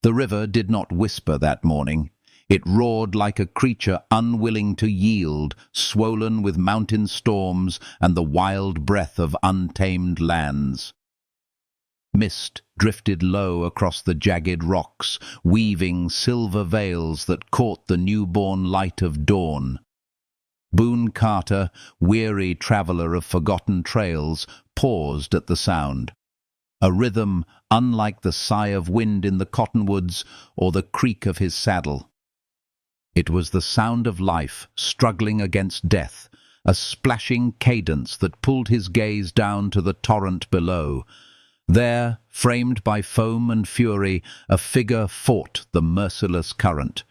The river did not whisper that morning. It roared like a creature unwilling to yield, swollen with mountain storms and the wild breath of untamed lands. Mist drifted low across the jagged rocks, weaving silver veils that caught the newborn light of dawn. Boone Carter, weary traveller of forgotten trails, paused at the sound. A rhythm unlike the sigh of wind in the cottonwoods or the creak of his saddle. It was the sound of life struggling against death, a splashing cadence that pulled his gaze down to the torrent below. There, framed by foam and fury, a figure fought the merciless current.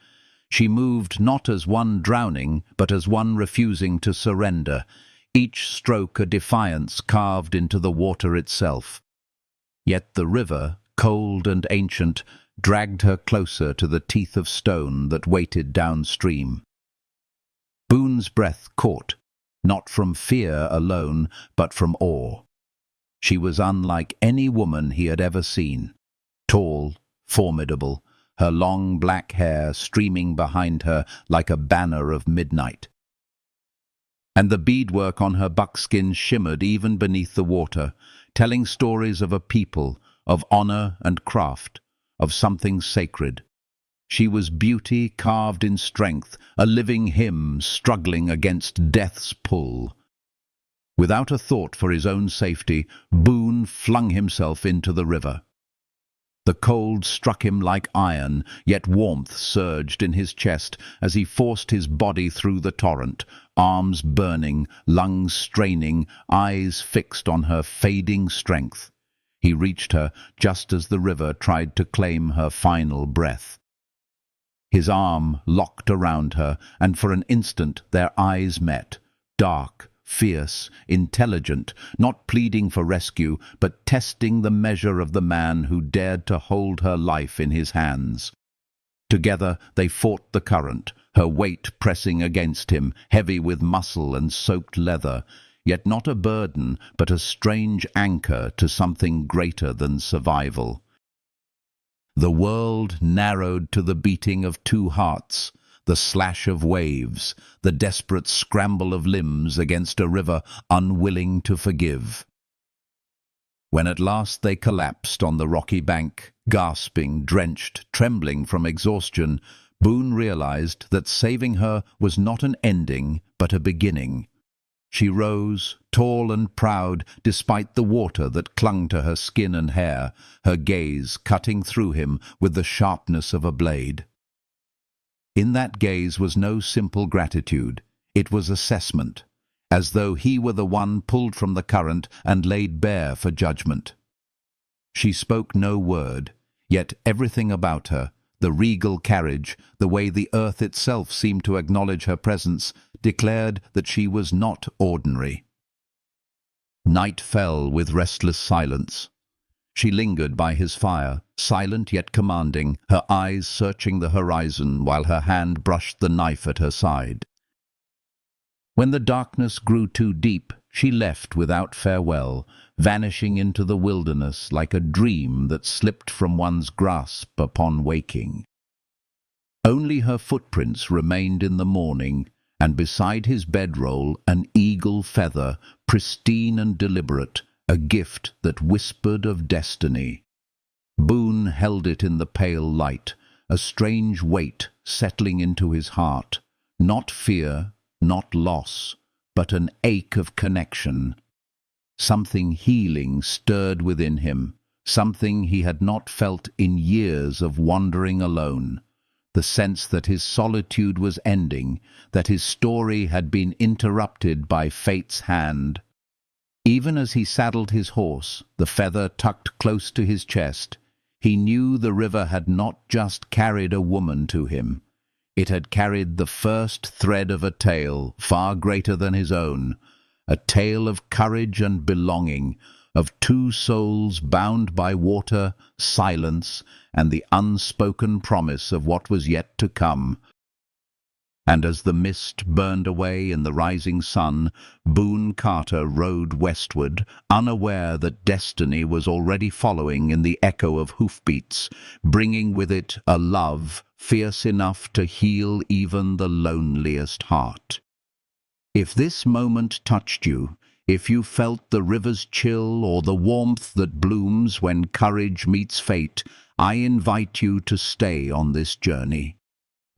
She moved not as one drowning, but as one refusing to surrender, each stroke a defiance carved into the water itself. Yet the river, cold and ancient, dragged her closer to the teeth of stone that waited downstream. Boone's breath caught, not from fear alone, but from awe. She was unlike any woman he had ever seen. Tall, formidable, her long black hair streaming behind her like a banner of midnight. And the beadwork on her buckskin shimmered even beneath the water, telling stories of a people, of honor and craft, of something sacred. She was beauty carved in strength, a living hymn struggling against death's pull. Without a thought for his own safety, Boone flung himself into the river. The cold struck him like iron, yet warmth surged in his chest as he forced his body through the torrent, arms burning, lungs straining, eyes fixed on her fading strength. He reached her just as the river tried to claim her final breath. His arm locked around her, and for an instant their eyes met, dark, fierce, intelligent, not pleading for rescue, but testing the measure of the man who dared to hold her life in his hands. Together they fought the current, her weight pressing against him, heavy with muscle and soaked leather, yet not a burden, but a strange anchor to something greater than survival. The world narrowed to the beating of two hearts, the slash of waves, the desperate scramble of limbs against a river unwilling to forgive. When at last they collapsed on the rocky bank, gasping, drenched, trembling from exhaustion, Boone realized that saving her was not an ending, but a beginning. She rose, tall and proud, despite the water that clung to her skin and hair, her gaze cutting through him with the sharpness of a blade. In that gaze was no simple gratitude. It was assessment, as though he were the one pulled from the current and laid bare for judgment. She spoke no word, yet everything about her, the regal carriage, the way the earth itself seemed to acknowledge her presence, declared that she was not ordinary. Night fell with restless silence. She lingered by his fire, silent yet commanding, her eyes searching the horizon while her hand brushed the knife at her side. When the darkness grew too deep, she left without farewell, vanishing into the wilderness like a dream that slipped from one's grasp upon waking. Only her footprints remained in the morning, and beside his bedroll an eagle feather, pristine and deliberate, a gift that whispered of destiny. Boone held it in the pale light, a strange weight settling into his heart, not fear, not loss, but an ache of connection. Something healing stirred within him, something he had not felt in years of wandering alone. The sense that his solitude was ending, that his story had been interrupted by fate's hand. Even as he saddled his horse, the feather tucked close to his chest, he knew the river had not just carried a woman to him. It had carried the first thread of a tale far greater than his own, a tale of courage and belonging, of two souls bound by water, silence, and the unspoken promise of what was yet to come. and as the mist burned away in the rising sun, Boone Carter rode westward, unaware that destiny was already following in the echo of hoofbeats, bringing with it a love fierce enough to heal even the loneliest heart. If this moment touched you, if you felt the river's chill or the warmth that blooms when courage meets fate, I invite you to stay on this journey.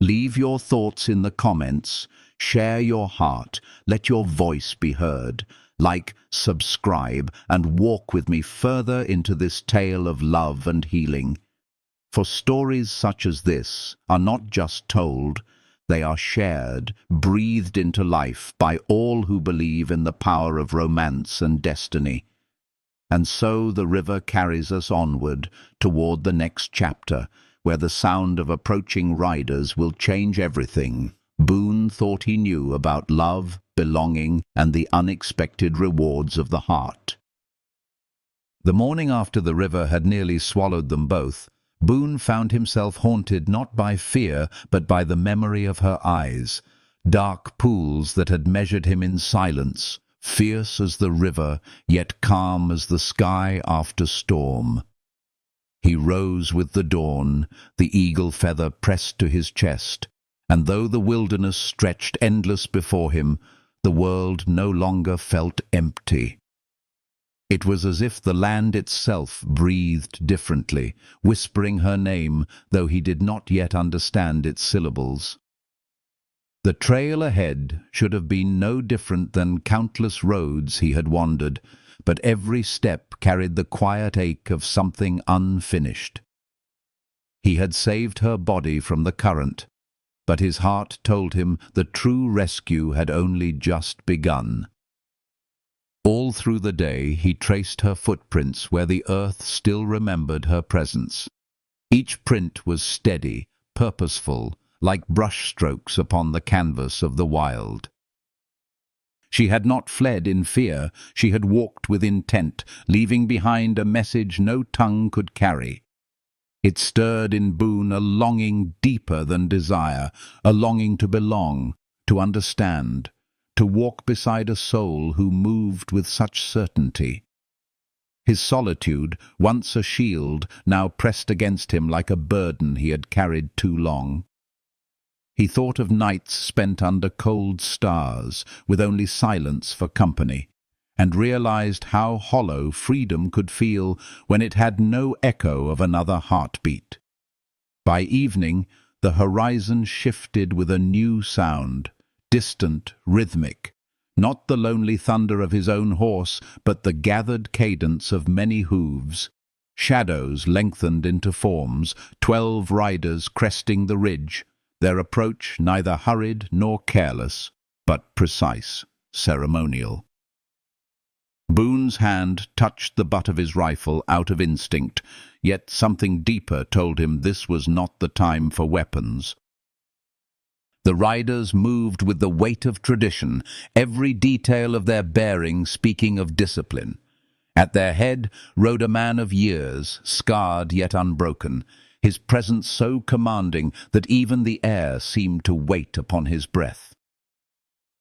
Leave your thoughts in the comments, share your heart, let your voice be heard. Like, subscribe, and walk with me further into this tale of love and healing. For stories such as this are not just told, they are shared, breathed into life by all who believe in the power of romance and destiny. And so the river carries us onward toward the next chapter, where the sound of approaching riders will change everything Boone thought he knew about love, belonging, and the unexpected rewards of the heart. The morning after the river had nearly swallowed them both, Boone found himself haunted not by fear, but by the memory of her eyes, dark pools that had measured him in silence, fierce as the river, yet calm as the sky after storm. He rose with the dawn, the eagle feather pressed to his chest, and though the wilderness stretched endless before him, the world no longer felt empty. It was as if the land itself breathed differently, whispering her name, though he did not yet understand its syllables. The trail ahead should have been no different than countless roads he had wandered, but every step carried the quiet ache of something unfinished. He had saved her body from the current, but his heart told him the true rescue had only just begun. All through the day he traced her footprints where the earth still remembered her presence. Each print was steady, purposeful, like brushstrokes upon the canvas of the wild. She had not fled in fear, she had walked with intent, leaving behind a message no tongue could carry. It stirred in Boone a longing deeper than desire, a longing to belong, to understand, to walk beside a soul who moved with such certainty. His solitude, once a shield, now pressed against him like a burden he had carried too long. He thought of nights spent under cold stars, with only silence for company, and realized how hollow freedom could feel when it had no echo of another heartbeat. By evening, the horizon shifted with a new sound, distant, rhythmic, not the lonely thunder of his own horse, but the gathered cadence of many hooves. Shadows lengthened into forms, 12 riders cresting the ridge, their approach neither hurried nor careless, but precise, ceremonial. Boone's hand touched the butt of his rifle out of instinct, yet something deeper told him this was not the time for weapons. The riders moved with the weight of tradition, every detail of their bearing speaking of discipline. At their head rode a man of years, scarred yet unbroken, his presence so commanding that even the air seemed to wait upon his breath.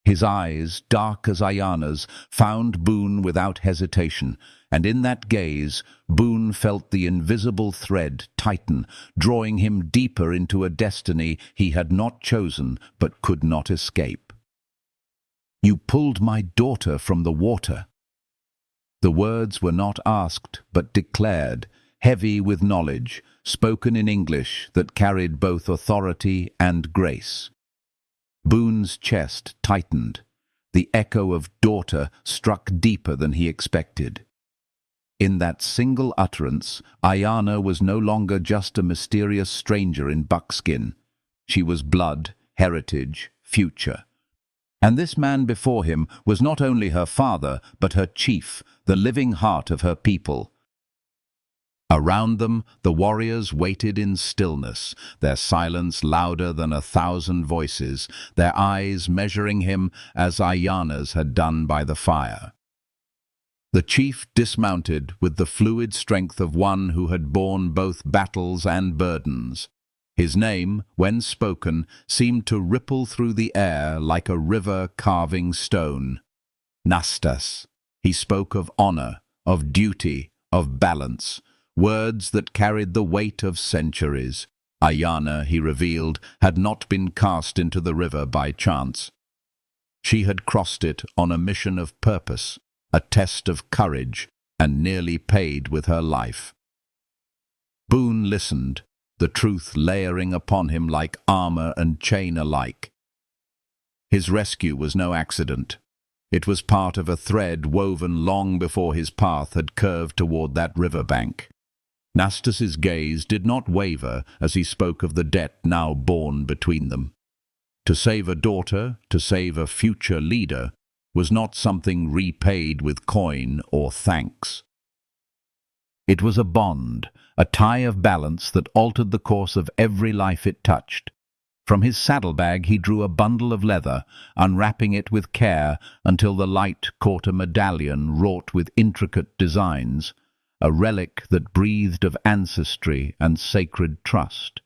His eyes, dark as Ayana's, found Boone without hesitation, and in that gaze Boone felt the invisible thread tighten, drawing him deeper into a destiny he had not chosen but could not escape. "You pulled my daughter from the water." The words were not asked but declared, heavy with knowledge, spoken in English that carried both authority and grace. Boone's chest tightened. The echo of daughter struck deeper than he expected. In that single utterance, Ayana was no longer just a mysterious stranger in buckskin. She was blood, heritage, future. And this man before him was not only her father, but her chief, the living heart of her people. Around them, the warriors waited in stillness, their silence louder than 1,000 voices, their eyes measuring him as Ayana's had done by the fire. The chief dismounted with the fluid strength of one who had borne both battles and burdens. His name, when spoken, seemed to ripple through the air like a river carving stone. Nastas. He spoke of honor, of duty, of balance, words that carried the weight of centuries. Ayana, he revealed, had not been cast into the river by chance. She had crossed it on a mission of purpose, a test of courage, and nearly paid with her life. Boone listened, the truth layering upon him like armor and chain alike. His rescue was no accident. It was part of a thread woven long before his path had curved toward that river bank. Nastas's gaze did not waver as he spoke of the debt now borne between them. To save a daughter, to save a future leader, was not something repaid with coin or thanks. It was a bond, a tie of balance that altered the course of every life it touched. From his saddlebag he drew a bundle of leather, unwrapping it with care until the light caught a medallion wrought with intricate designs, a relic that breathed of ancestry and sacred trust.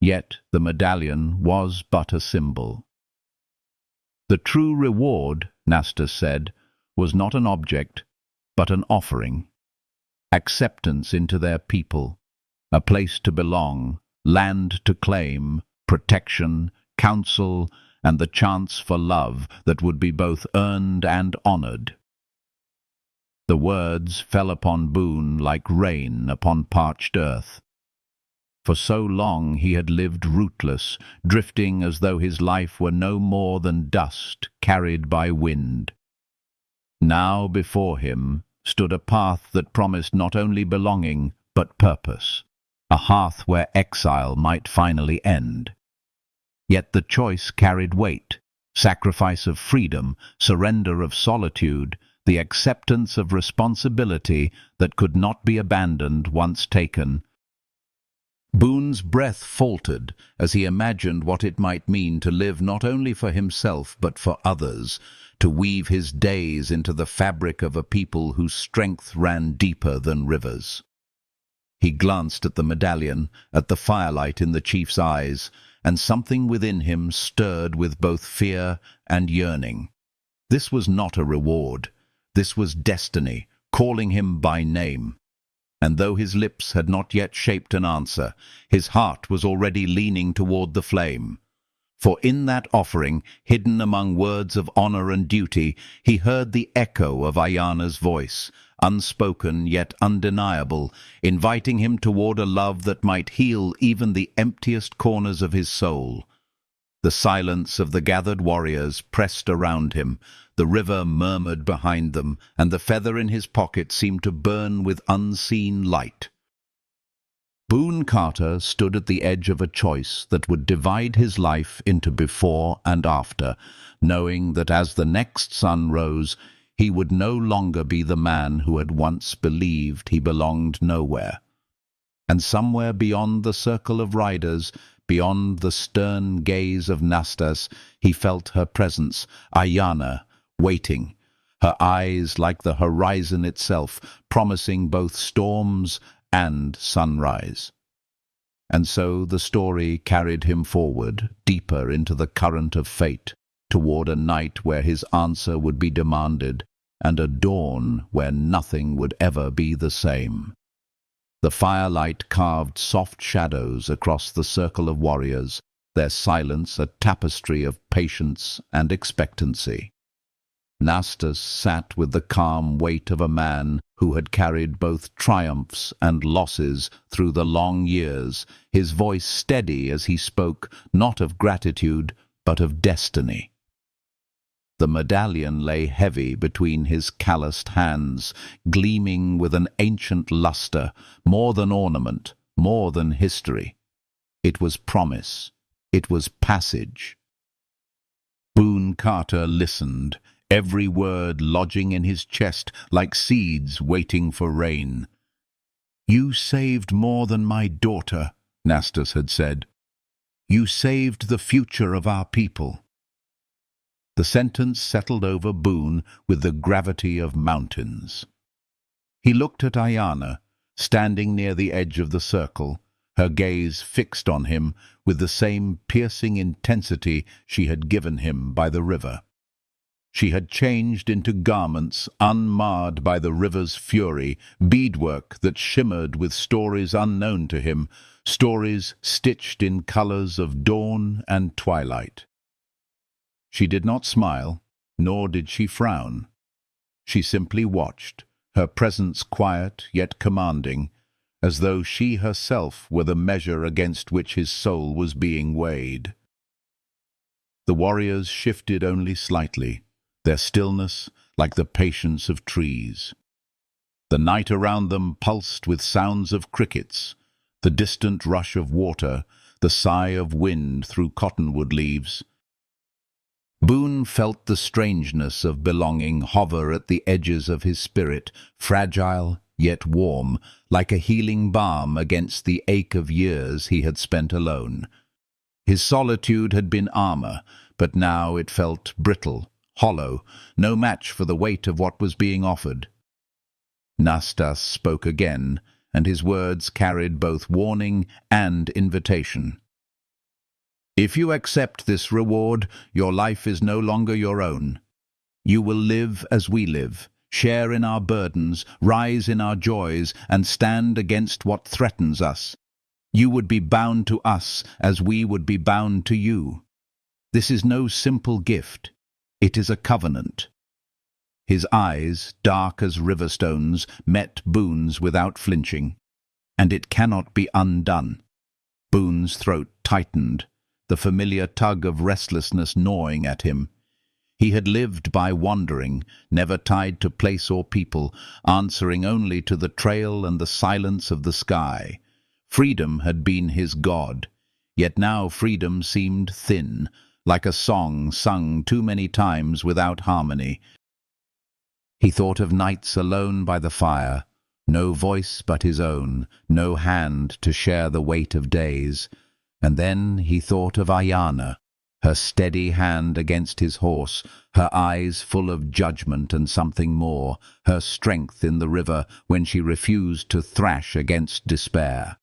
Yet the medallion was but a symbol. The true reward, Nastas said, was not an object, but an offering. Acceptance into their people, a place to belong, land to claim, protection, counsel, and the chance for love that would be both earned and honored. The words fell upon Boone like rain upon parched earth. For so long he had lived rootless, drifting as though his life were no more than dust carried by wind. Now before him stood a path that promised not only belonging, but purpose, a hearth where exile might finally end. Yet the choice carried weight, sacrifice of freedom, surrender of solitude, the acceptance of responsibility that could not be abandoned once taken. Boone's breath faltered as he imagined what it might mean to live not only for himself but for others, to weave his days into the fabric of a people whose strength ran deeper than rivers. He glanced at the medallion, at the firelight in the chief's eyes, and something within him stirred with both fear and yearning. This was not a reward. This was destiny, calling him by name. And though his lips had not yet shaped an answer, his heart was already leaning toward the flame. For in that offering, hidden among words of honor and duty, he heard the echo of Ayana's voice, unspoken yet undeniable, inviting him toward a love that might heal even the emptiest corners of his soul. The silence of the gathered warriors pressed around him, the river murmured behind them, and the feather in his pocket seemed to burn with unseen light. Boone Carter stood at the edge of a choice that would divide his life into before and after, knowing that as the next sun rose, he would no longer be the man who had once believed he belonged nowhere. And somewhere beyond the circle of riders, beyond the stern gaze of Nastas, he felt her presence, Ayana, waiting, her eyes like the horizon itself, promising both storms and sunrise. And so the story carried him forward, deeper into the current of fate, toward a night where his answer would be demanded, and a dawn where nothing would ever be the same. The firelight carved soft shadows across the circle of warriors, their silence a tapestry of patience and expectancy. Nastas sat with the calm weight of a man who had carried both triumphs and losses through the long years, his voice steady as he spoke not of gratitude but of destiny. The medallion lay heavy between his calloused hands, gleaming with an ancient luster, more than ornament, more than history. It was promise. It was passage. Boone Carter listened, every word lodging in his chest like seeds waiting for rain. "You saved more than my daughter," Nastas had said. "You saved the future of our people." The sentence settled over Boone with the gravity of mountains. He looked at Ayana, standing near the edge of the circle, her gaze fixed on him with the same piercing intensity she had given him by the river. She had changed into garments unmarred by the river's fury, beadwork that shimmered with stories unknown to him, stories stitched in colors of dawn and twilight. She did not smile, nor did she frown. She simply watched, her presence quiet yet commanding, as though she herself were the measure against which his soul was being weighed. The warriors shifted only slightly, their stillness like the patience of trees. The night around them pulsed with sounds of crickets, the distant rush of water, the sigh of wind through cottonwood leaves. Boone felt the strangeness of belonging hover at the edges of his spirit, fragile yet warm, like a healing balm against the ache of years he had spent alone. His solitude had been armor, but now it felt brittle, hollow, no match for the weight of what was being offered. Nastas spoke again, and his words carried both warning and invitation. "If you accept this reward, your life is no longer your own. You will live as we live, share in our burdens, rise in our joys, and stand against what threatens us. You would be bound to us as we would be bound to you. This is no simple gift. It is a covenant." His eyes, dark as river stones, met Boone's without flinching. "And it cannot be undone." Boone's throat tightened, the familiar tug of restlessness gnawing at him. He had lived by wandering, never tied to place or people, answering only to the trail and the silence of the sky. Freedom had been his god, yet now freedom seemed thin, like a song sung too many times without harmony. He thought of nights alone by the fire, no voice but his own, no hand to share the weight of days. And then he thought of Ayana, her steady hand against his horse, her eyes full of judgment and something more, her strength in the river when she refused to thrash against despair.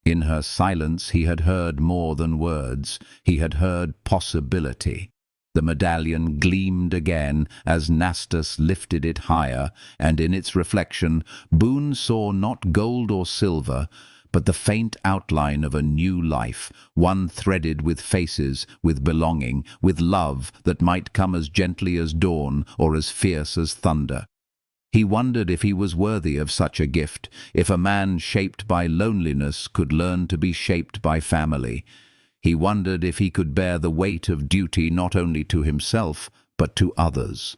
In her silence he had heard more than words, he had heard possibility. The medallion gleamed again as Nastas lifted it higher, and in its reflection Boone saw not gold or silver, but the faint outline of a new life, one threaded with faces, with belonging, with love that might come as gently as dawn or as fierce as thunder. He wondered if he was worthy of such a gift, if a man shaped by loneliness could learn to be shaped by family. He wondered if he could bear the weight of duty not only to himself, but to others.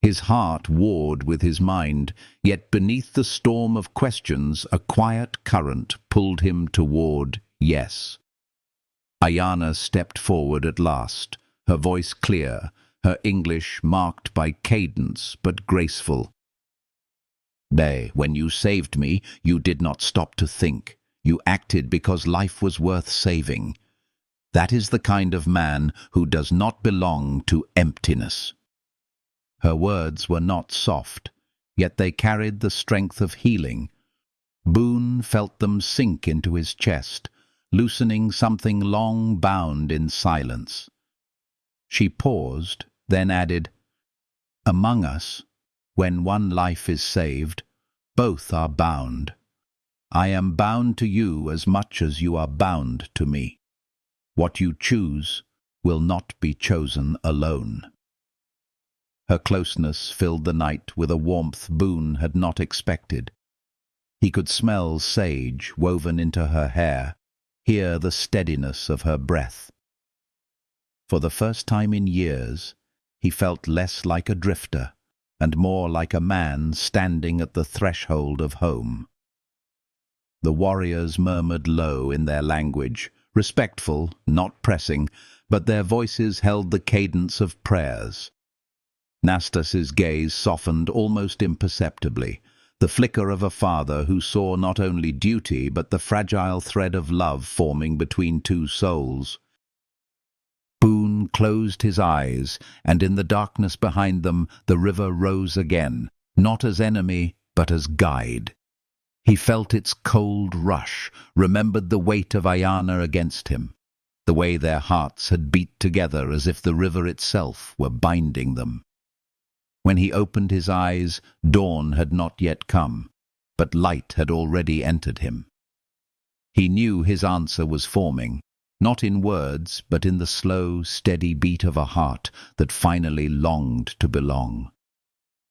His heart warred with his mind, yet beneath the storm of questions a quiet current pulled him toward yes. Ayana stepped forward at last, her voice clear, her English marked by cadence but graceful. "Nay, when you saved me, you did not stop to think. You acted because life was worth saving. That is the kind of man who does not belong to emptiness." Her words were not soft, yet they carried the strength of healing. Boone felt them sink into his chest, loosening something long bound in silence. She paused, then added, "Among us, when one life is saved, both are bound. I am bound to you as much as you are bound to me. What you choose will not be chosen alone." Her closeness filled the night with a warmth Boone had not expected. He could smell sage woven into her hair, hear the steadiness of her breath. For the first time in years, he felt less like a drifter and more like a man standing at the threshold of home. The warriors murmured low in their language, respectful, not pressing, but their voices held the cadence of prayers. Nastas's gaze softened almost imperceptibly, the flicker of a father who saw not only duty but the fragile thread of love forming between two souls. Boone closed his eyes, and in the darkness behind them the river rose again, not as enemy but as guide. He felt its cold rush, remembered the weight of Ayana against him, the way their hearts had beat together as if the river itself were binding them. When he opened his eyes, dawn had not yet come, but light had already entered him. He knew his answer was forming, not in words, but in the slow, steady beat of a heart that finally longed to belong.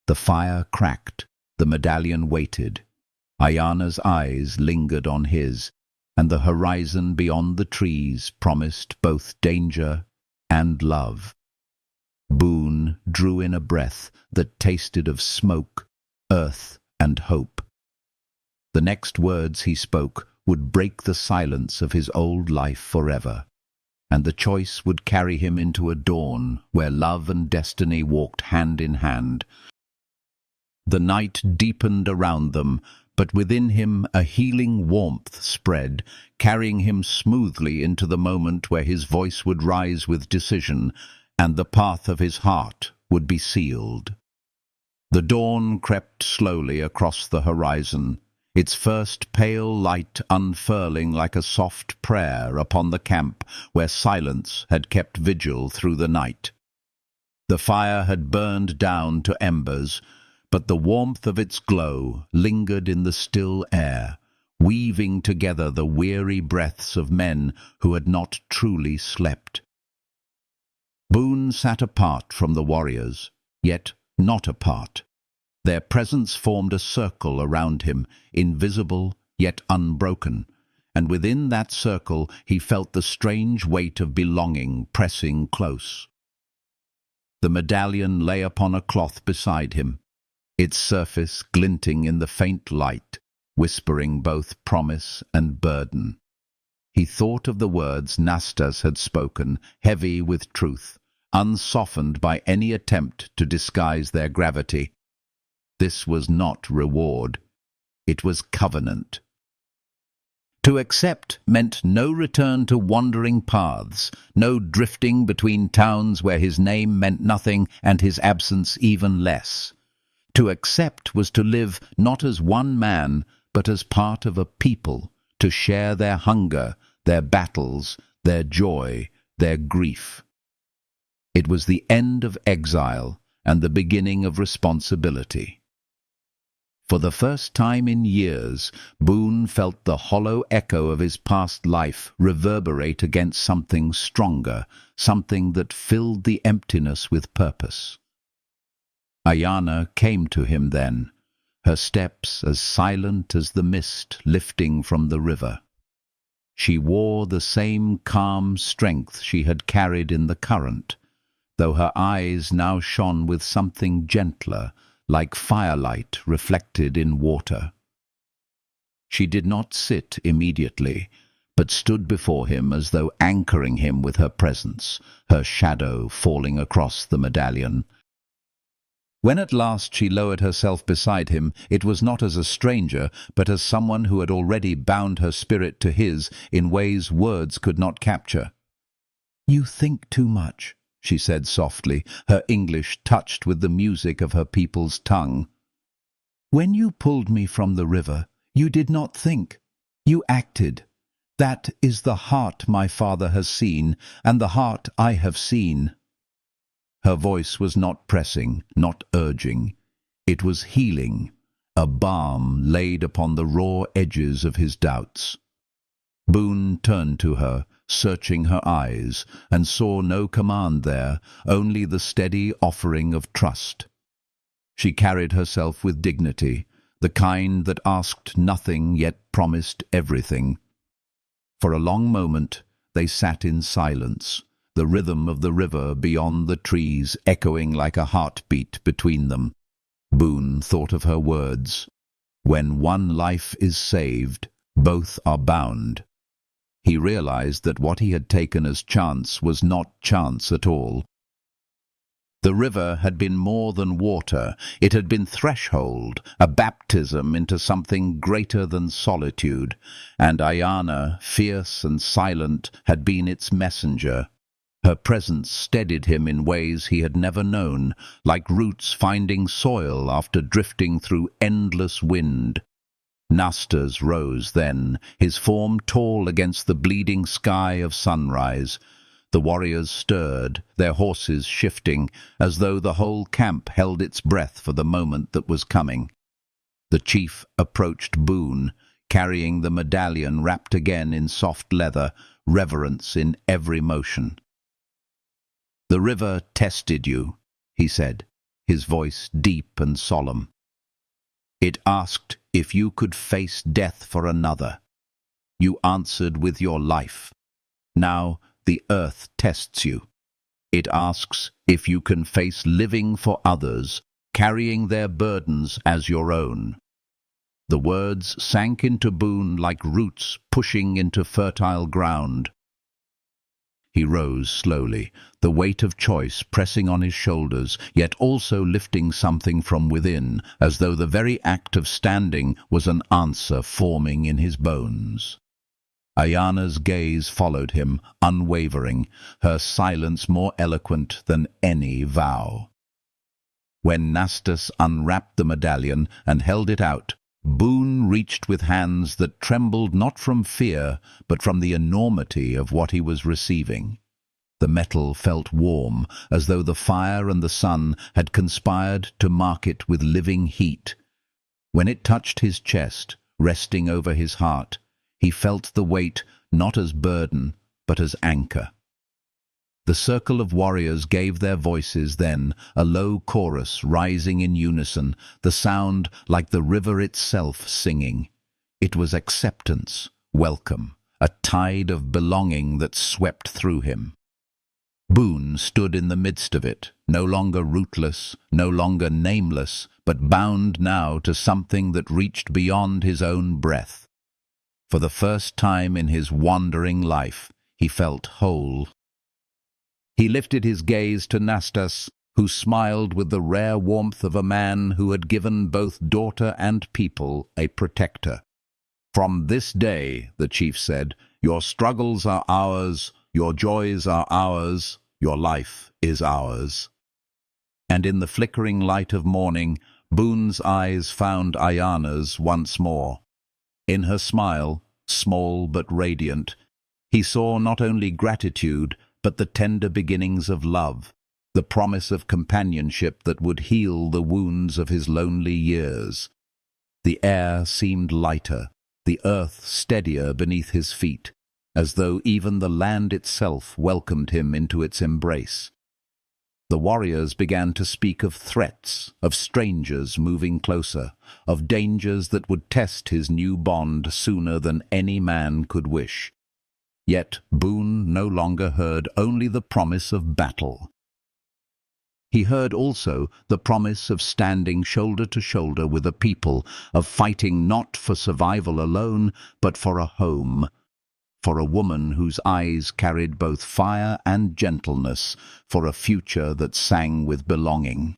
The fire cracked, the medallion waited. Ayana's eyes lingered on his, and the horizon beyond the trees promised both danger and love. Boone drew in a breath that tasted of smoke, earth, and hope. The next words he spoke would break the silence of his old life forever, and the choice would carry him into a dawn where love and destiny walked hand in hand. The night deepened around them, but within him a healing warmth spread, carrying him smoothly into the moment where his voice would rise with decision, and the path of his heart would be sealed. The dawn crept slowly across the horizon, its first pale light unfurling like a soft prayer upon the camp where silence had kept vigil through the night. The fire had burned down to embers, but the warmth of its glow lingered in the still air, weaving together the weary breaths of men who had not truly slept. Boone sat apart from the warriors, yet not apart. Their presence formed a circle around him, invisible yet unbroken, and within that circle he felt the strange weight of belonging pressing close. The medallion lay upon a cloth beside him, its surface glinting in the faint light, whispering both promise and burden. He thought of the words Nastas had spoken, heavy with truth, unsoftened by any attempt to disguise their gravity. This was not reward. It was covenant. To accept meant no return to wandering paths, no drifting between towns where his name meant nothing and his absence even less. To accept was to live not as one man, but as part of a people, to share their hunger, their battles, their joy, their grief. It was the end of exile and the beginning of responsibility. For the first time in years, Boone felt the hollow echo of his past life reverberate against something stronger, something that filled the emptiness with purpose. Ayana came to him then, her steps as silent as the mist lifting from the river. She wore the same calm strength she had carried in the current, though her eyes now shone with something gentler, like firelight reflected in water. She did not sit immediately, but stood before him as though anchoring him with her presence, her shadow falling across the medallion. When at last she lowered herself beside him, it was not as a stranger, but as someone who had already bound her spirit to his in ways words could not capture. "You think too much," she said softly, her English touched with the music of her people's tongue. "When you pulled me from the river, you did not think. You acted. That is the heart my father has seen, and the heart I have seen." Her voice was not pressing, not urging. It was healing, a balm laid upon the raw edges of his doubts. Boone turned to her, searching her eyes, and saw no command there, only the steady offering of trust. She carried herself with dignity, the kind that asked nothing yet promised everything. For a long moment they sat in silence, the rhythm of the river beyond the trees echoing like a heartbeat between them. Boone thought of her words, "When one life is saved, both are bound." He realized that what he had taken as chance was not chance at all. The river had been more than water. It had been threshold, a baptism into something greater than solitude, and Ayana, fierce and silent, had been its messenger. Her presence steadied him in ways he had never known, like roots finding soil after drifting through endless wind. Nastas rose then, his form tall against the bleeding sky of sunrise. The warriors stirred, their horses shifting, as though the whole camp held its breath for the moment that was coming. The chief approached Boone, carrying the medallion wrapped again in soft leather, reverence in every motion. "The river tested you," he said, his voice deep and solemn. "It asked if you could face death for another. You answered with your life. Now the earth tests you. It asks if you can face living for others, carrying their burdens as your own." The words sank into Boone like roots pushing into fertile ground. He rose slowly, the weight of choice pressing on his shoulders, yet also lifting something from within, as though the very act of standing was an answer forming in his bones. Ayana's gaze followed him, unwavering, her silence more eloquent than any vow. When Nastas unwrapped the medallion and held it out, Boone reached with hands that trembled not from fear, but from the enormity of what he was receiving. The metal felt warm, as though the fire and the sun had conspired to mark it with living heat. When it touched his chest, resting over his heart, he felt the weight not as burden, but as anchor. The circle of warriors gave their voices then, a low chorus rising in unison, the sound like the river itself singing. It was acceptance, welcome, a tide of belonging that swept through him. Boone stood in the midst of it, no longer rootless, no longer nameless, but bound now to something that reached beyond his own breath. For the first time in his wandering life, he felt whole. He lifted his gaze to Nastas, who smiled with the rare warmth of a man who had given both daughter and people a protector. "From this day," the chief said, "your struggles are ours, your joys are ours, your life is ours." And in the flickering light of morning, Boone's eyes found Ayana's once more. In her smile, small but radiant, he saw not only gratitude, but the tender beginnings of love, the promise of companionship that would heal the wounds of his lonely years. The air seemed lighter, the earth steadier beneath his feet, as though even the land itself welcomed him into its embrace. The warriors began to speak of threats, of strangers moving closer, of dangers that would test his new bond sooner than any man could wish. Yet Boone no longer heard only the promise of battle. He heard also the promise of standing shoulder to shoulder with a people, of fighting not for survival alone, but for a home, for a woman whose eyes carried both fire and gentleness, for a future that sang with belonging.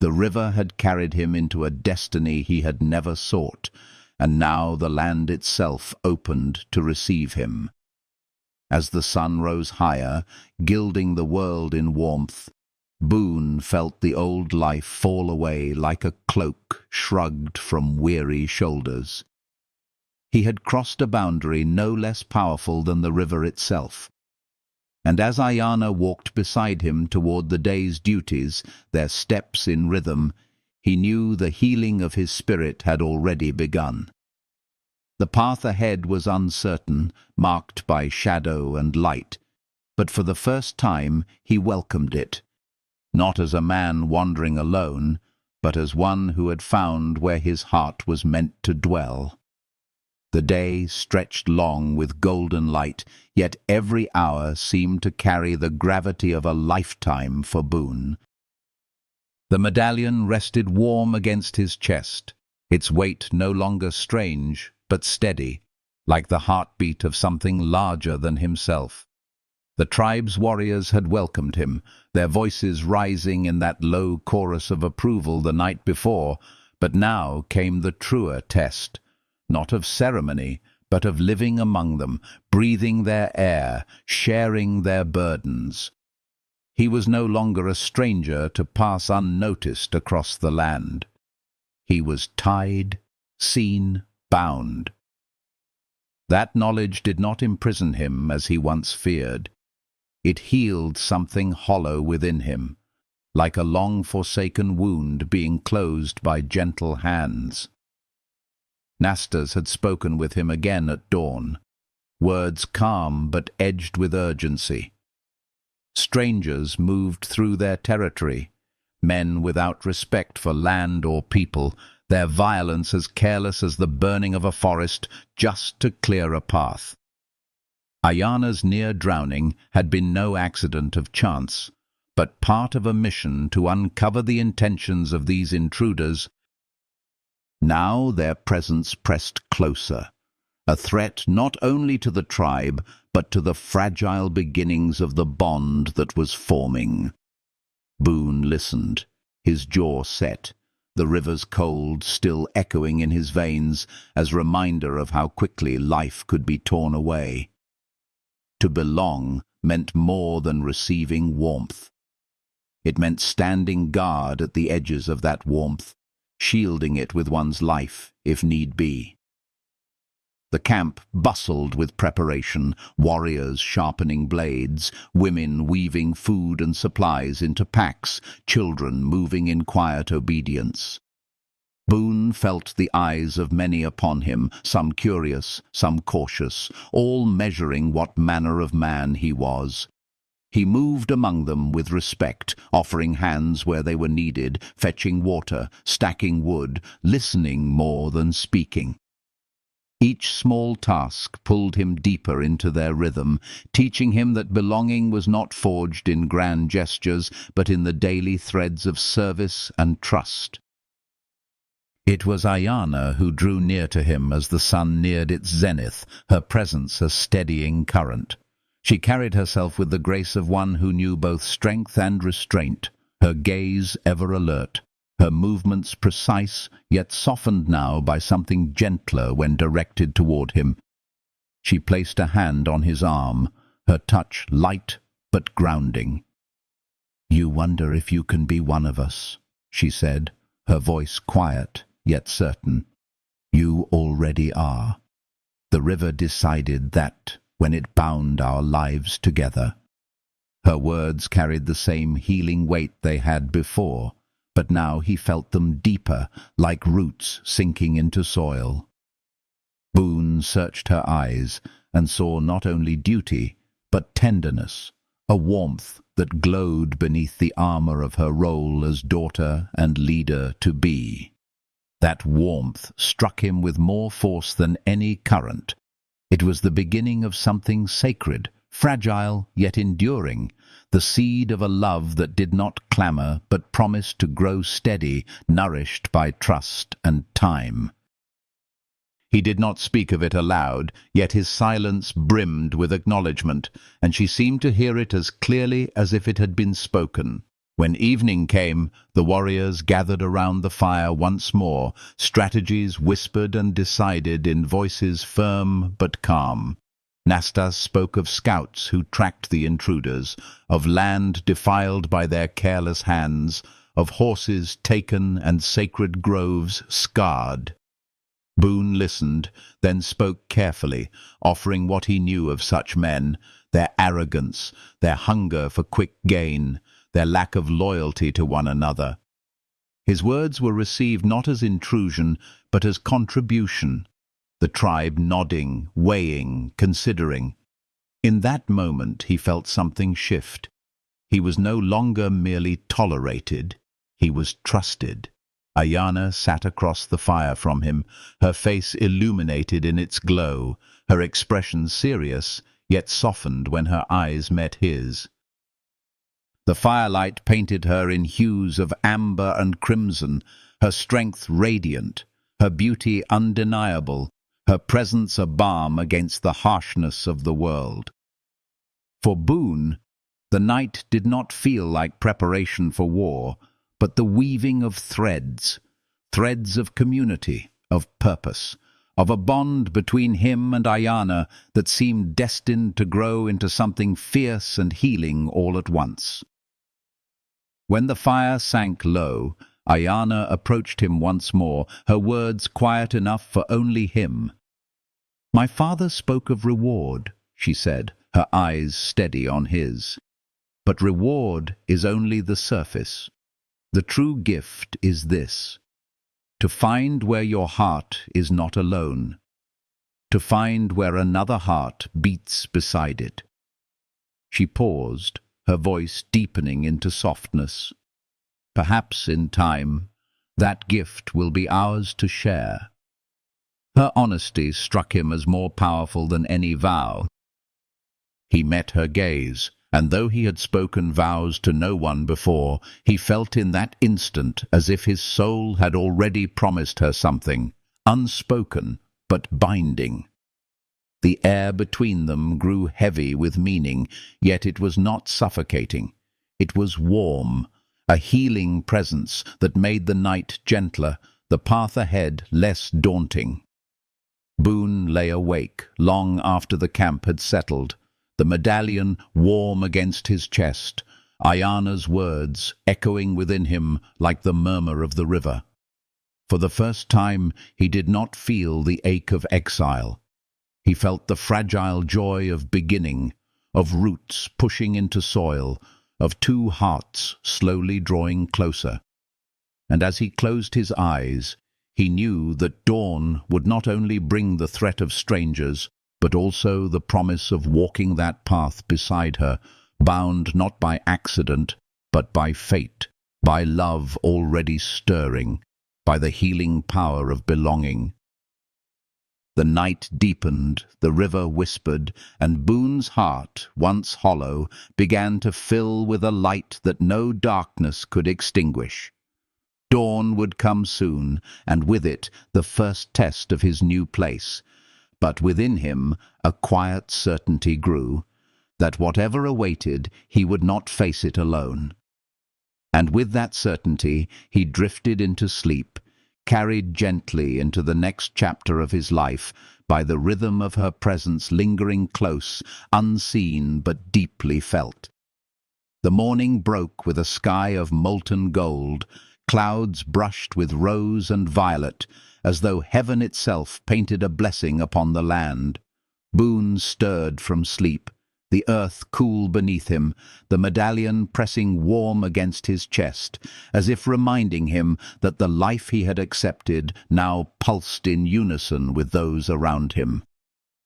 The river had carried him into a destiny he had never sought, and now the land itself opened to receive him. As the sun rose higher, gilding the world in warmth, Boone felt the old life fall away like a cloak shrugged from weary shoulders. He had crossed a boundary no less powerful than the river itself. And as Ayana walked beside him toward the day's duties, their steps in rhythm, he knew the healing of his spirit had already begun. The path ahead was uncertain, marked by shadow and light, but for the first time he welcomed it, not as a man wandering alone, but as one who had found where his heart was meant to dwell. The day stretched long with golden light, yet every hour seemed to carry the gravity of a lifetime for Boone. The medallion rested warm against his chest, its weight no longer strange, but steady, like the heartbeat of something larger than himself. The tribe's warriors had welcomed him, their voices rising in that low chorus of approval the night before, but now came the truer test, not of ceremony, but of living among them, breathing their air, sharing their burdens. He was no longer a stranger to pass unnoticed across the land. He was tied, seen, bound. That knowledge did not imprison him as he once feared. It healed something hollow within him, like a long-forsaken wound being closed by gentle hands. Nastas had spoken with him again at dawn, words calm but edged with urgency. Strangers moved through their territory, men without respect for land or people, their violence as careless as the burning of a forest just to clear a path. Ayana's near drowning had been no accident of chance, but part of a mission to uncover the intentions of these intruders. Now their presence pressed closer, a threat not only to the tribe, but to the fragile beginnings of the bond that was forming. Boone listened, his jaw set, the river's cold still echoing in his veins as reminder of how quickly life could be torn away. To belong meant more than receiving warmth. It meant standing guard at the edges of that warmth, shielding it with one's life, if need be. The camp bustled with preparation, warriors sharpening blades, women weaving food and supplies into packs, children moving in quiet obedience. Boone felt the eyes of many upon him, some curious, some cautious, all measuring what manner of man he was. He moved among them with respect, offering hands where they were needed, fetching water, stacking wood, listening more than speaking. Each small task pulled him deeper into their rhythm, teaching him that belonging was not forged in grand gestures, but in the daily threads of service and trust. It was Ayana who drew near to him as the sun neared its zenith, her presence a steadying current. She carried herself with the grace of one who knew both strength and restraint, her gaze ever alert, her movements precise, yet softened now by something gentler when directed toward him. She placed a hand on his arm, her touch light but grounding. "You wonder if you can be one of us," she said, her voice quiet yet certain. "You already are. The river decided that when it bound our lives together." Her words carried the same healing weight they had before, but now he felt them deeper, like roots sinking into soil. Boone searched her eyes and saw not only duty, but tenderness, a warmth that glowed beneath the armor of her role as daughter and leader-to-be. That warmth struck him with more force than any current. It was the beginning of something sacred, fragile yet enduring, the seed of a love that did not clamor but promised to grow steady, nourished by trust and time. He did not speak of it aloud, yet his silence brimmed with acknowledgment, and she seemed to hear it as clearly as if it had been spoken. When evening came, the warriors gathered around the fire once more, strategies whispered and decided in voices firm but calm. Nastas spoke of scouts who tracked the intruders, of land defiled by their careless hands, of horses taken and sacred groves scarred. Boone listened, then spoke carefully, offering what he knew of such men, their arrogance, their hunger for quick gain, their lack of loyalty to one another. His words were received not as intrusion, but as contribution, the tribe nodding, weighing, considering. In that moment he felt something shift. He was no longer merely tolerated, he was trusted. Ayana sat across the fire from him, her face illuminated in its glow, her expression serious, yet softened when her eyes met his. The firelight painted her in hues of amber and crimson, her strength radiant, her beauty undeniable, her presence a balm against the harshness of the world. For Boone, the night did not feel like preparation for war, but the weaving of threads, threads of community, of purpose, of a bond between him and Ayana that seemed destined to grow into something fierce and healing all at once. When the fire sank low, Ayana approached him once more, her words quiet enough for only him. "My father spoke of reward," she said, her eyes steady on his. "But reward is only the surface. The true gift is this: to find where your heart is not alone, to find where another heart beats beside it." She paused, her voice deepening into softness. "Perhaps in time, that gift will be ours to share." Her honesty struck him as more powerful than any vow. He met her gaze, and though he had spoken vows to no one before, he felt in that instant as if his soul had already promised her something, unspoken but binding. The air between them grew heavy with meaning, yet it was not suffocating. It was warm, a healing presence that made the night gentler, the path ahead less daunting. Boone lay awake long after the camp had settled, the medallion warm against his chest, Ayana's words echoing within him like the murmur of the river. For the first time he did not feel the ache of exile. He felt the fragile joy of beginning, of roots pushing into soil, of two hearts slowly drawing closer. And as he closed his eyes, he knew that dawn would not only bring the threat of strangers, but also the promise of walking that path beside her, bound not by accident, but by fate, by love already stirring, by the healing power of belonging. The night deepened, the river whispered, and Boone's heart, once hollow, began to fill with a light that no darkness could extinguish. Dawn would come soon, and with it the first test of his new place. But within him a quiet certainty grew, that whatever awaited, he would not face it alone. And with that certainty he drifted into sleep, carried gently into the next chapter of his life by the rhythm of her presence lingering close, unseen but deeply felt. The morning broke with a sky of molten gold, clouds brushed with rose and violet, as though heaven itself painted a blessing upon the land. Boone stirred from sleep, the earth cool beneath him, the medallion pressing warm against his chest, as if reminding him that the life he had accepted now pulsed in unison with those around him.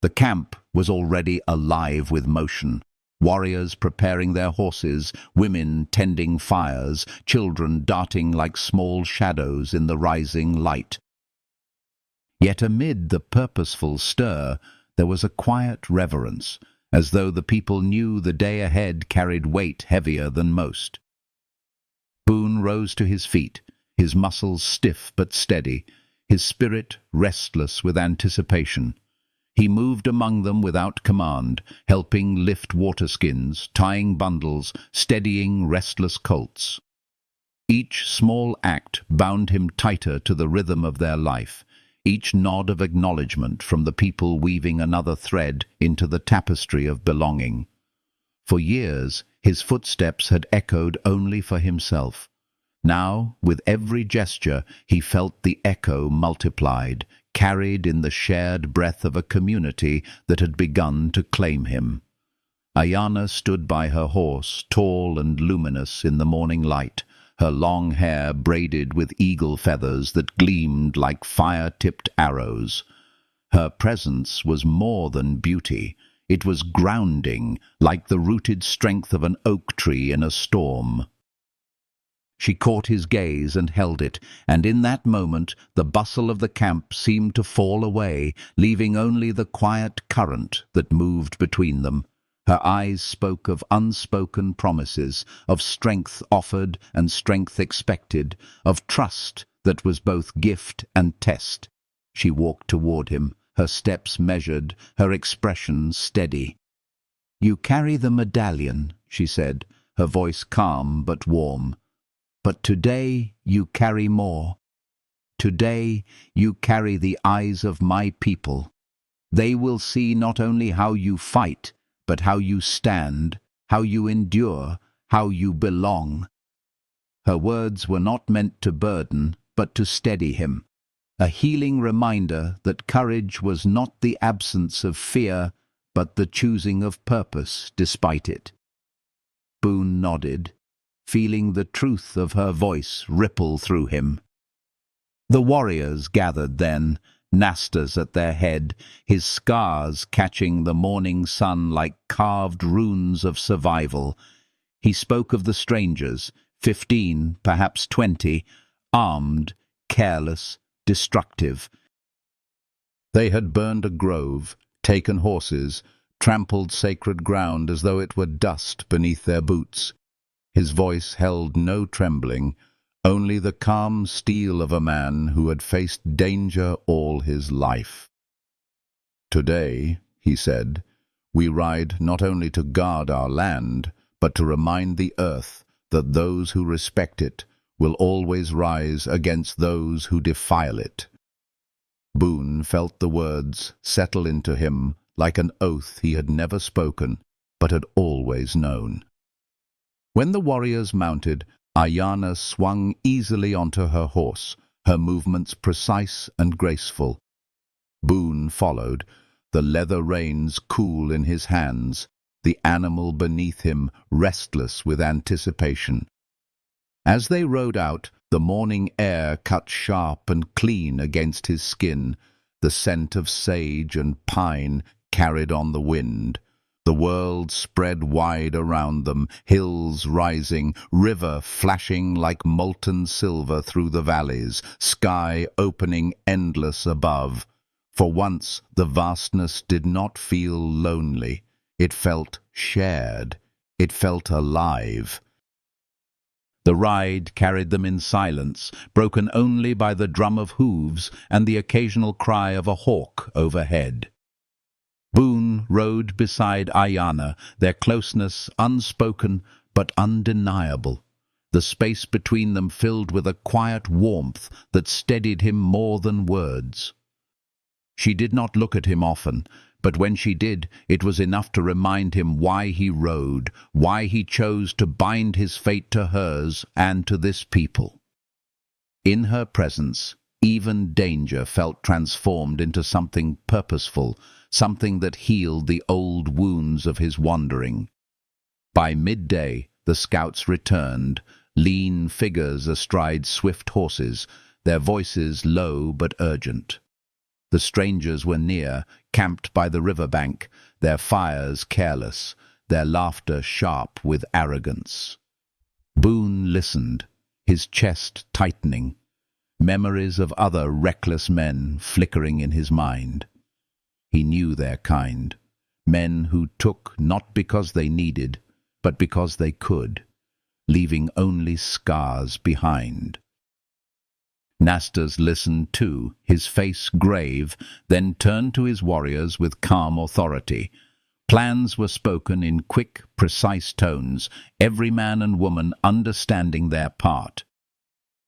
The camp was already alive with motion. Warriors preparing their horses, women tending fires, children darting like small shadows in the rising light. Yet amid the purposeful stir, there was a quiet reverence, as though the people knew the day ahead carried weight heavier than most. Boone rose to his feet, his muscles stiff but steady, his spirit restless with anticipation. He moved among them without command, helping lift waterskins, tying bundles, steadying restless colts. Each small act bound him tighter to the rhythm of their life, each nod of acknowledgement from the people weaving another thread into the tapestry of belonging. For years, his footsteps had echoed only for himself. Now, with every gesture, he felt the echo multiplied, carried in the shared breath of a community that had begun to claim him. Ayana stood by her horse, tall and luminous in the morning light, her long hair braided with eagle feathers that gleamed like fire-tipped arrows. Her presence was more than beauty. It was grounding, like the rooted strength of an oak tree in a storm. She caught his gaze and held it, and in that moment the bustle of the camp seemed to fall away, leaving only the quiet current that moved between them. Her eyes spoke of unspoken promises, of strength offered and strength expected, of trust that was both gift and test. She walked toward him, her steps measured, her expression steady. "You carry the medallion," she said, her voice calm but warm. "But today you carry more. Today you carry the eyes of my people. They will see not only how you fight, but how you stand, how you endure, how you belong." Her words were not meant to burden, but to steady him. A healing reminder that courage was not the absence of fear, but the choosing of purpose despite it. Boone nodded, feeling the truth of her voice ripple through him. The warriors gathered then, Nastas at their head, his scars catching the morning sun like carved runes of survival. He spoke of the strangers, 15, perhaps 20, armed, careless, destructive. They had burned a grove, taken horses, trampled sacred ground as though it were dust beneath their boots. His voice held no trembling, only the calm steel of a man who had faced danger all his life. "Today," he said, "we ride not only to guard our land, but to remind the earth that those who respect it will always rise against those who defile it." Boone felt the words settle into him like an oath he had never spoken, but had always known. When the warriors mounted, Ayana swung easily onto her horse, her movements precise and graceful. Boone followed, the leather reins cool in his hands, the animal beneath him restless with anticipation. As they rode out, the morning air cut sharp and clean against his skin, the scent of sage and pine carried on the wind. The world spread wide around them, hills rising, river flashing like molten silver through the valleys, sky opening endless above. For once the vastness did not feel lonely. It felt shared. It felt alive. The ride carried them in silence, broken only by the drum of hooves and the occasional cry of a hawk overhead. Boone rode beside Ayana, their closeness unspoken but undeniable, the space between them filled with a quiet warmth that steadied him more than words. She did not look at him often, but when she did, it was enough to remind him why he rode, why he chose to bind his fate to hers and to this people. In her presence, even danger felt transformed into something purposeful, something that healed the old wounds of his wandering. By midday, the scouts returned, lean figures astride swift horses, their voices low but urgent. The strangers were near, camped by the river bank, their fires careless, their laughter sharp with arrogance. Boone listened, his chest tightening, memories of other reckless men flickering in his mind. He knew their kind, men who took not because they needed, but because they could, leaving only scars behind. Nastas listened too, his face grave, then turned to his warriors with calm authority. Plans were spoken in quick, precise tones, every man and woman understanding their part.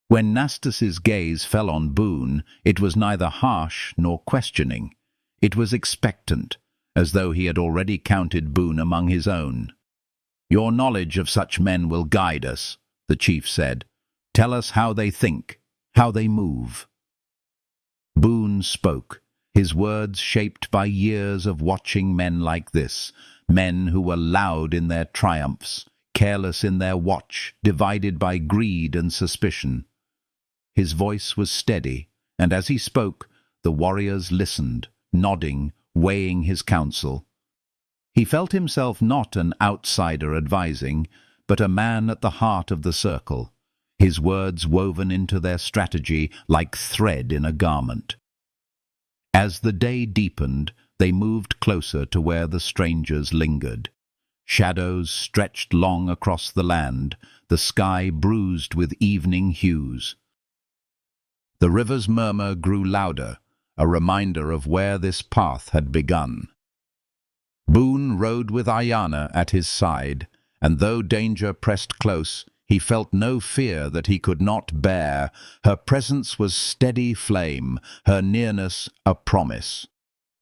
When Nastas's gaze fell on Boone, it was neither harsh nor questioning. It was expectant, as though he had already counted Boone among his own. "Your knowledge of such men will guide us," the chief said. "Tell us how they think, how they move." Boone spoke, his words shaped by years of watching men like this, men who were loud in their triumphs, careless in their watch, divided by greed and suspicion. His voice was steady, and as he spoke, the warriors listened, nodding, weighing his counsel. He felt himself not an outsider advising, but a man at the heart of the circle, his words woven into their strategy like thread in a garment. As the day deepened, they moved closer to where the strangers lingered. Shadows stretched long across the land, the sky bruised with evening hues. The river's murmur grew louder, a reminder of where this path had begun. Boone rode with Ayana at his side, and though danger pressed close, he felt no fear that he could not bear. Her presence was steady flame, her nearness a promise.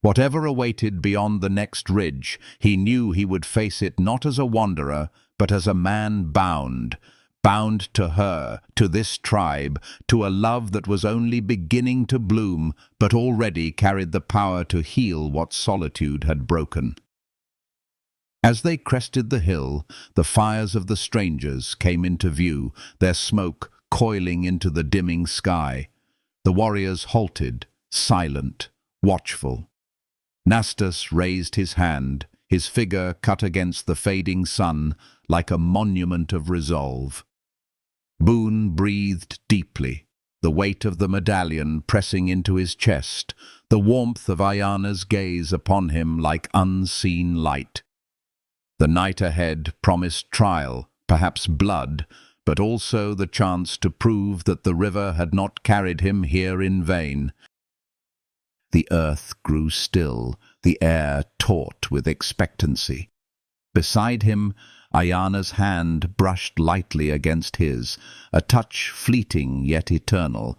Whatever awaited beyond the next ridge, he knew he would face it not as a wanderer, but as a man bound bound to her, to this tribe, to a love that was only beginning to bloom, but already carried the power to heal what solitude had broken. As they crested the hill, the fires of the strangers came into view, their smoke coiling into the dimming sky. The warriors halted, silent, watchful. Nastas raised his hand, his figure cut against the fading sun like a monument of resolve. Boone breathed deeply, the weight of the medallion pressing into his chest, the warmth of Ayana's gaze upon him like unseen light. The night ahead promised trial, perhaps blood, but also the chance to prove that the river had not carried him here in vain. The earth grew still, the air taut with expectancy. Beside him, Ayana's hand brushed lightly against his, a touch fleeting yet eternal,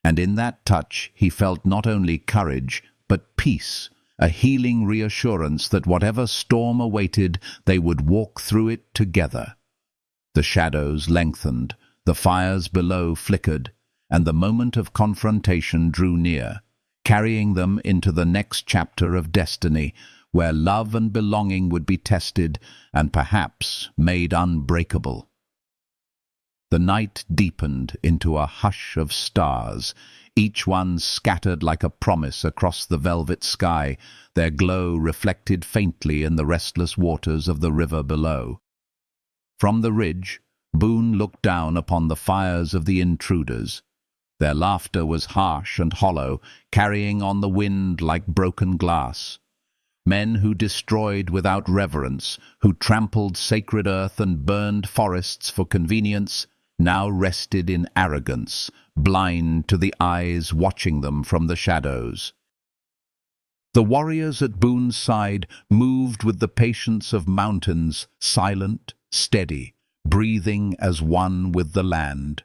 and in that touch he felt not only courage, but peace, a healing reassurance that whatever storm awaited, they would walk through it together. The shadows lengthened, the fires below flickered, and the moment of confrontation drew near, carrying them into the next chapter of destiny, where love and belonging would be tested and perhaps made unbreakable. The night deepened into a hush of stars, each one scattered like a promise across the velvet sky, their glow reflected faintly in the restless waters of the river below. From the ridge, Boone looked down upon the fires of the intruders. Their laughter was harsh and hollow, carrying on the wind like broken glass. Men who destroyed without reverence, who trampled sacred earth and burned forests for convenience, now rested in arrogance, blind to the eyes watching them from the shadows. The warriors at Boone's side moved with the patience of mountains, silent, steady, breathing as one with the land.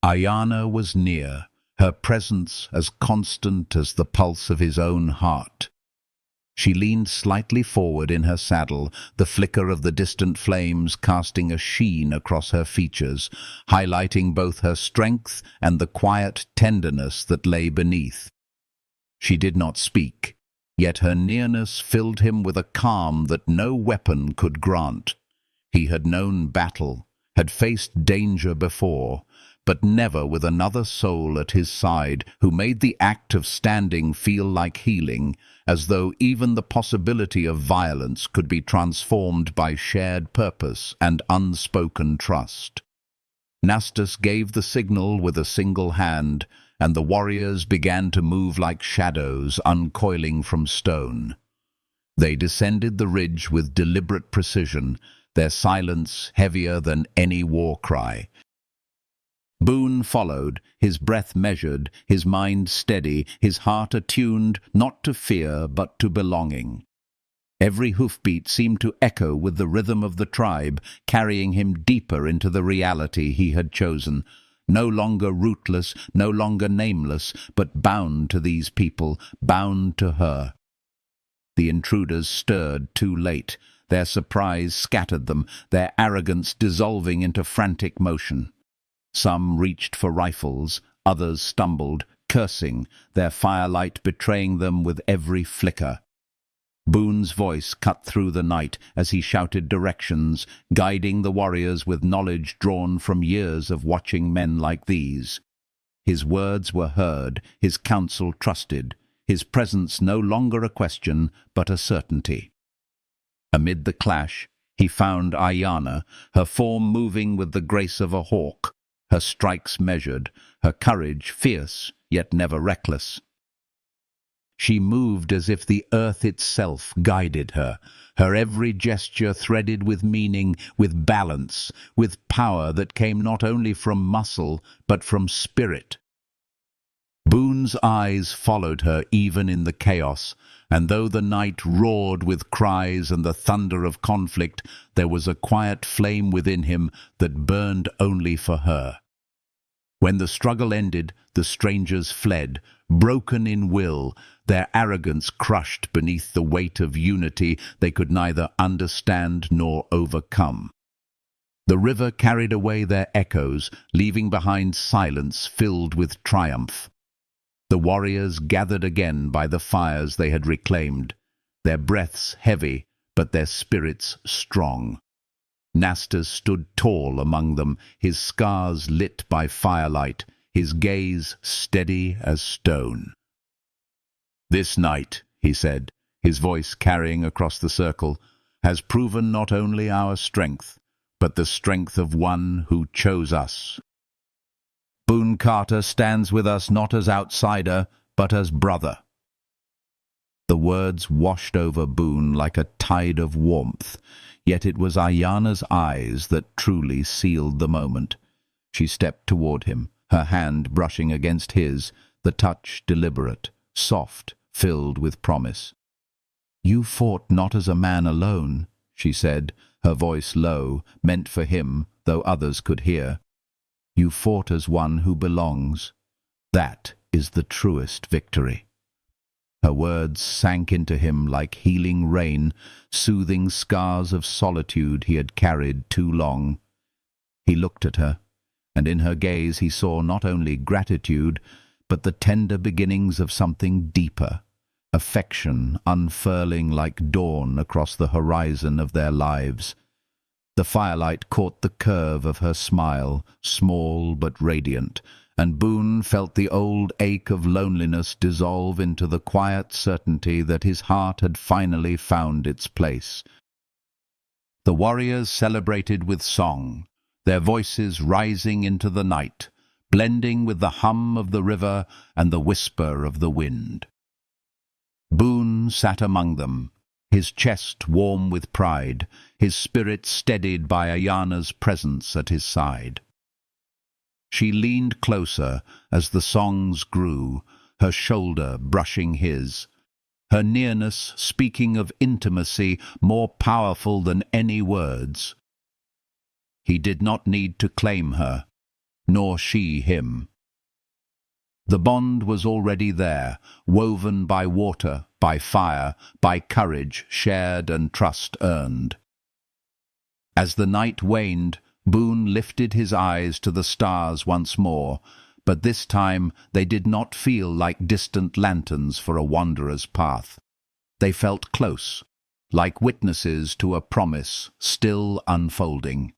Ayana was near, her presence as constant as the pulse of his own heart. She leaned slightly forward in her saddle, the flicker of the distant flames casting a sheen across her features, highlighting both her strength and the quiet tenderness that lay beneath. She did not speak, yet her nearness filled him with a calm that no weapon could grant. He had known battle, had faced danger before, but never with another soul at his side who made the act of standing feel like healing, as though even the possibility of violence could be transformed by shared purpose and unspoken trust. Nastas gave the signal with a single hand, and the warriors began to move like shadows uncoiling from stone. They descended the ridge with deliberate precision, their silence heavier than any war cry. Boone followed, his breath measured, his mind steady, his heart attuned not to fear but to belonging. Every hoofbeat seemed to echo with the rhythm of the tribe, carrying him deeper into the reality he had chosen. No longer rootless, no longer nameless, but bound to these people, bound to her. The intruders stirred too late. Their surprise scattered them, their arrogance dissolving into frantic motion. Some reached for rifles, others stumbled, cursing, their firelight betraying them with every flicker. Boone's voice cut through the night as he shouted directions, guiding the warriors with knowledge drawn from years of watching men like these. His words were heard, his counsel trusted, his presence no longer a question, but a certainty. Amid the clash, he found Ayana, her form moving with the grace of a hawk, her strikes measured, her courage fierce, yet never reckless. She moved as if the earth itself guided her, her every gesture threaded with meaning, with balance, with power that came not only from muscle, but from spirit. Boone's eyes followed her even in the chaos, and though the night roared with cries and the thunder of conflict, there was a quiet flame within him that burned only for her. When the struggle ended, the strangers fled, broken in will, their arrogance crushed beneath the weight of unity they could neither understand nor overcome. The river carried away their echoes, leaving behind silence filled with triumph. The warriors gathered again by the fires they had reclaimed, their breaths heavy, but their spirits strong. Nastas stood tall among them, his scars lit by firelight, his gaze steady as stone. "This night," he said, his voice carrying across the circle, "has proven not only our strength, but the strength of one who chose us. Boone Carter stands with us not as outsider, but as brother." The words washed over Boone like a tide of warmth, yet it was Ayana's eyes that truly sealed the moment. She stepped toward him, her hand brushing against his, the touch deliberate, soft, filled with promise. "You fought not as a man alone," she said, her voice low, meant for him, though others could hear. "You fought as one who belongs. That is the truest victory." Her words sank into him like healing rain, soothing scars of solitude he had carried too long. He looked at her, and in her gaze he saw not only gratitude, but the tender beginnings of something deeper, affection unfurling like dawn across the horizon of their lives. The firelight caught the curve of her smile, small but radiant, and Boone felt the old ache of loneliness dissolve into the quiet certainty that his heart had finally found its place. The warriors celebrated with song, their voices rising into the night, blending with the hum of the river and the whisper of the wind. Boone sat among them, his chest warm with pride, his spirit steadied by Ayana's presence at his side. She leaned closer as the songs grew, her shoulder brushing his, her nearness speaking of intimacy more powerful than any words. He did not need to claim her, nor she him. The bond was already there, woven by water, by fire, by courage shared and trust earned. As the night waned, Boone lifted his eyes to the stars once more, but this time they did not feel like distant lanterns for a wanderer's path. They felt close, like witnesses to a promise still unfolding.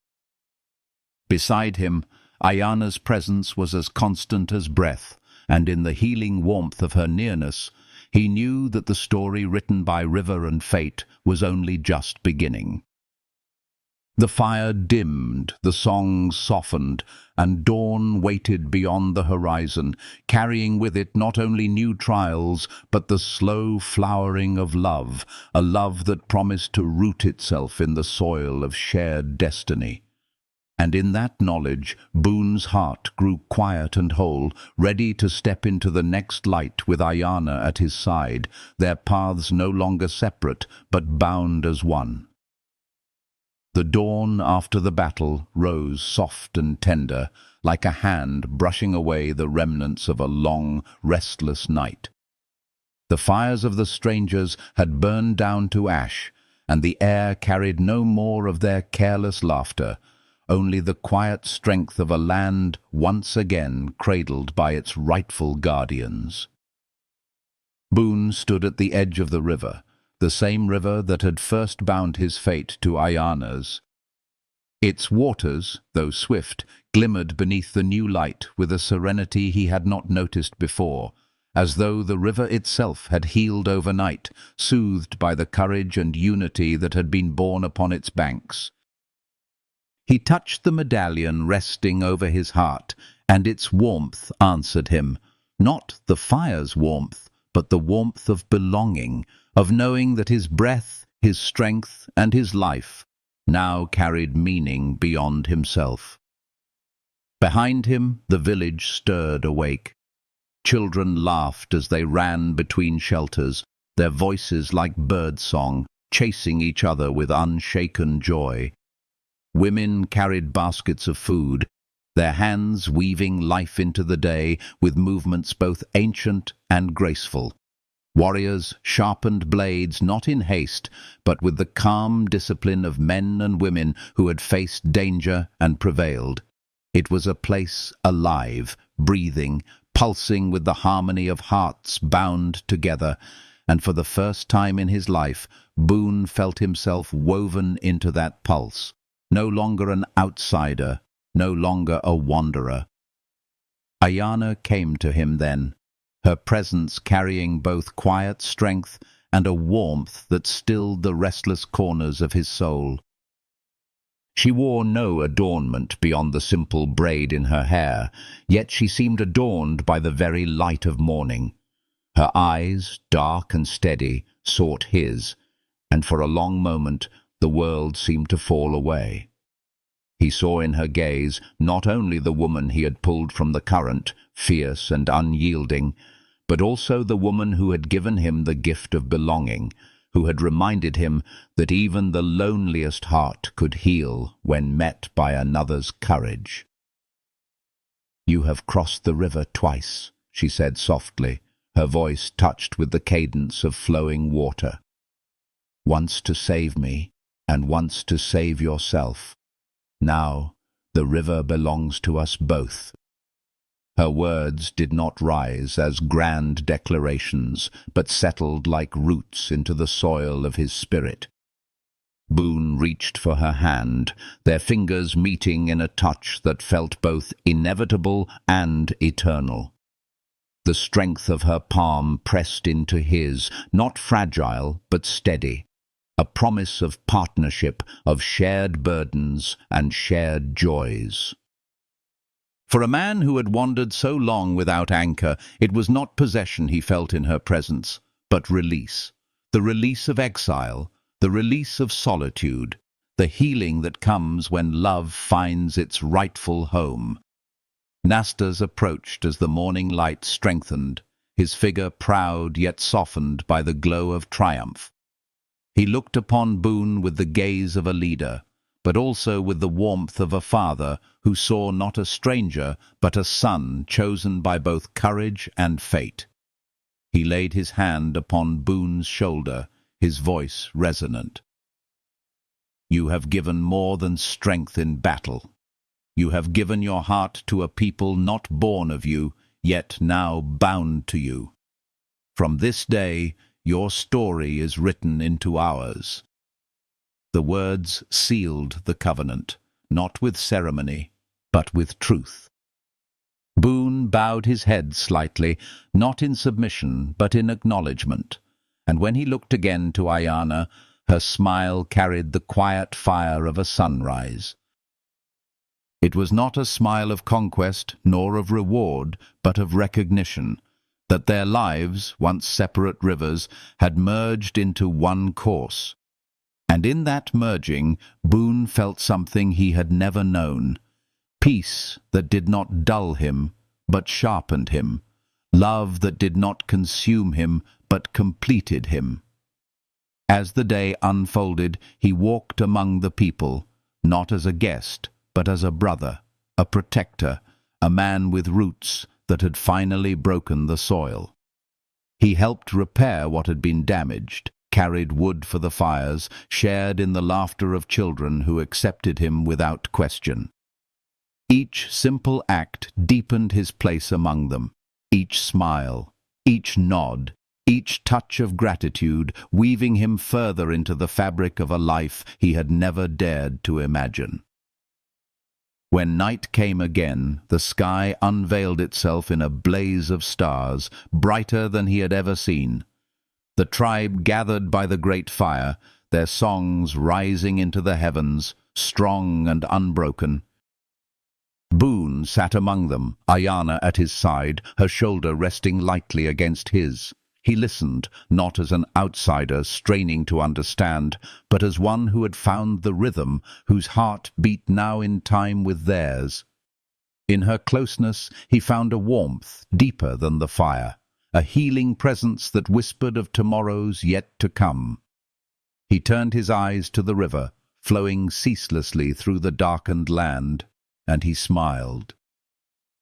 Beside him, Ayana's presence was as constant as breath, and in the healing warmth of her nearness, he knew that the story written by river and fate was only just beginning. The fire dimmed, the songs softened, and dawn waited beyond the horizon, carrying with it not only new trials, but the slow flowering of love, a love that promised to root itself in the soil of shared destiny. And in that knowledge, Boone's heart grew quiet and whole, ready to step into the next light with Ayana at his side, their paths no longer separate, but bound as one. The dawn after the battle rose soft and tender, like a hand brushing away the remnants of a long, restless night. The fires of the strangers had burned down to ash, and the air carried no more of their careless laughter, only the quiet strength of a land once again cradled by its rightful guardians. Boone stood at the edge of the river, the same river that had first bound his fate to Ayana's. Its waters, though swift, glimmered beneath the new light with a serenity he had not noticed before, as though the river itself had healed overnight, soothed by the courage and unity that had been born upon its banks. He touched the medallion resting over his heart, and its warmth answered him, not the fire's warmth, but the warmth of belonging, of knowing that his breath, his strength, and his life now carried meaning beyond himself. Behind him, the village stirred awake. Children laughed as they ran between shelters, their voices like birdsong, chasing each other with unshaken joy. Women carried baskets of food, their hands weaving life into the day with movements both ancient and graceful. Warriors sharpened blades not in haste, but with the calm discipline of men and women who had faced danger and prevailed. It was a place alive, breathing, pulsing with the harmony of hearts bound together, and for the first time in his life, Boone felt himself woven into that pulse, no longer an outsider, no longer a wanderer. Ayana came to him then, her presence carrying both quiet strength and a warmth that stilled the restless corners of his soul. She wore no adornment beyond the simple braid in her hair, yet she seemed adorned by the very light of morning. Her eyes, dark and steady, sought his, and for a long moment the world seemed to fall away. He saw in her gaze not only the woman he had pulled from the current, fierce and unyielding, but also the woman who had given him the gift of belonging, who had reminded him that even the loneliest heart could heal when met by another's courage. "You have crossed the river twice," she said softly, her voice touched with the cadence of flowing water. "Once to save me, and once to save yourself. Now, the river belongs to us both." Her words did not rise as grand declarations, but settled like roots into the soil of his spirit. Boone reached for her hand, their fingers meeting in a touch that felt both inevitable and eternal. The strength of her palm pressed into his, not fragile but steady, a promise of partnership, of shared burdens and shared joys. For a man who had wandered so long without anchor, it was not possession he felt in her presence, but release. The release of exile, the release of solitude, the healing that comes when love finds its rightful home. Nastas approached as the morning light strengthened, his figure proud yet softened by the glow of triumph. He looked upon Boone with the gaze of a leader, but also with the warmth of a father who saw not a stranger but a son chosen by both courage and fate. He laid his hand upon Boone's shoulder, his voice resonant. "You have given more than strength in battle. You have given your heart to a people not born of you, yet now bound to you. From this day, your story is written into ours." The words sealed the covenant, not with ceremony, but with truth. Boone bowed his head slightly, not in submission, but in acknowledgment, and when he looked again to Ayana, her smile carried the quiet fire of a sunrise. It was not a smile of conquest nor of reward, but of recognition, that their lives, once separate rivers, had merged into one course. And in that merging, Boone felt something he had never known. Peace that did not dull him, but sharpened him. Love that did not consume him, but completed him. As the day unfolded, he walked among the people, not as a guest, but as a brother, a protector, a man with roots that had finally broken the soil. He helped repair what had been damaged, carried wood for the fires, shared in the laughter of children who accepted him without question. Each simple act deepened his place among them. Each smile, each nod, each touch of gratitude, weaving him further into the fabric of a life he had never dared to imagine. When night came again, the sky unveiled itself in a blaze of stars, brighter than he had ever seen. The tribe gathered by the great fire, their songs rising into the heavens, strong and unbroken. Boone sat among them, Ayana at his side, her shoulder resting lightly against his. He listened, not as an outsider straining to understand, but as one who had found the rhythm, whose heart beat now in time with theirs. In her closeness he found a warmth deeper than the fire, a healing presence that whispered of tomorrows yet to come. He turned his eyes to the river, flowing ceaselessly through the darkened land, and he smiled.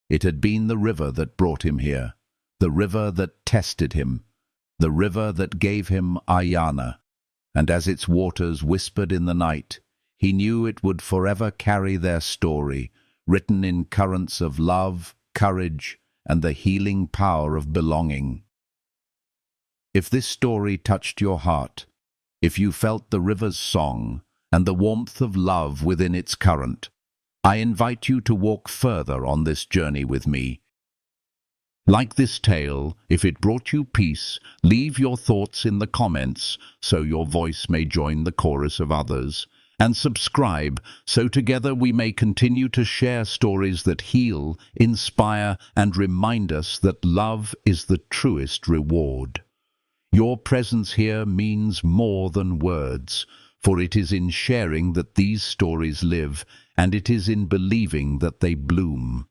It had been the river that brought him here, the river that tested him, the river that gave him Ayana, and as its waters whispered in the night, he knew it would forever carry their story, written in currents of love, courage, and the healing power of belonging. If this story touched your heart, if you felt the river's song and the warmth of love within its current, I invite you to walk further on this journey with me. Like this tale, if it brought you peace, leave your thoughts in the comments so your voice may join the chorus of others, and subscribe so together we may continue to share stories that heal, inspire, and remind us that love is the truest reward. Your presence here means more than words, for it is in sharing that these stories live, and it is in believing that they bloom.